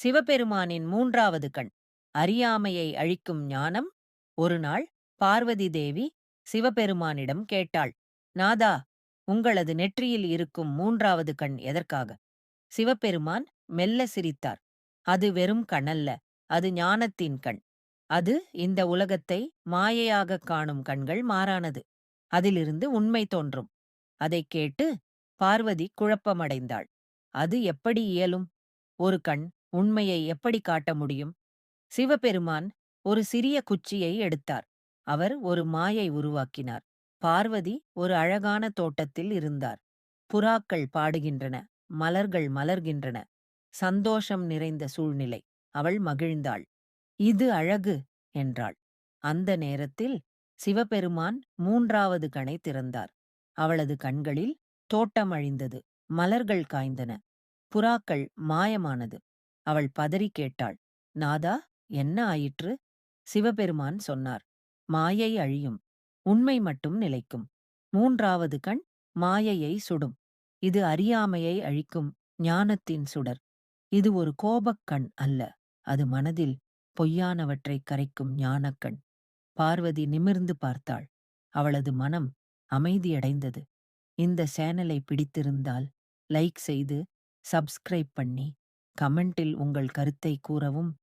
சிவபெருமானின் மூன்றாவது கண் அறியாமையை அழிக்கும் ஞானம். ஒரு நாள் பார்வதி தேவி சிவபெருமானிடம் கேட்டாள், நாதா, உங்களது நெற்றியில் இருக்கும் மூன்றாவது கண் எதற்காக? சிவபெருமான் மெல்ல சிரித்தார். அது வெறும் கண்ணல்ல, அது ஞானத்தின் கண். அது இந்த உலகத்தை மாயையாகக் காணும் கண்கள் மாறானது. அதிலிருந்து உண்மை தோன்றும். அதைக் கேட்டு பார்வதி குழப்பமடைந்தாள். அது எப்படி இயலும்? ஒரு கண் உண்மையை எப்படி காட்ட முடியும்? சிவபெருமான் ஒரு சிறிய குச்சியை எடுத்தார். அவர் ஒரு மாயை உருவாக்கினார். பார்வதி ஒரு அழகான தோட்டத்தில் இருந்தார். புறாக்கள் பாடுகின்றன, மலர்கள் மலர்கின்றன. சந்தோஷம் நிறைந்த சூழ்நிலை. அவள் மகிழ்ந்தாள். இது அழகு என்றாள். அந்த நேரத்தில் சிவபெருமான் மூன்றாவது கணை திறந்தார். அவளது கண்களில் தோட்டம் அழிந்தது, மலர்கள் காய்ந்தன, புறாக்கள் மாயமானது. அவள் பதறி கேட்டாள், நாதா, என்ன ஆயிற்று? சிவபெருமான் சொன்னார், மாயை அழியும், உண்மை மட்டும் நிலைக்கும். மூன்றாவது கண் மாயையை சுடும். இது அறியாமையை அழிக்கும் ஞானத்தின் சுடர். இது ஒரு கோபக் கண் அல்ல, அது மனதில் பொய்யானவற்றைக் கரைக்கும் ஞானக்கண். பார்வதி நிமிர்ந்து பார்த்தாள். அவளது மனம் அமைதியடைந்தது. இந்த சேனலை பிடித்திருந்தால் லைக் செய்து, சப்ஸ்கிரைப் பண்ணி, கமெண்டில் உங்கள் கருத்தை கூறவும்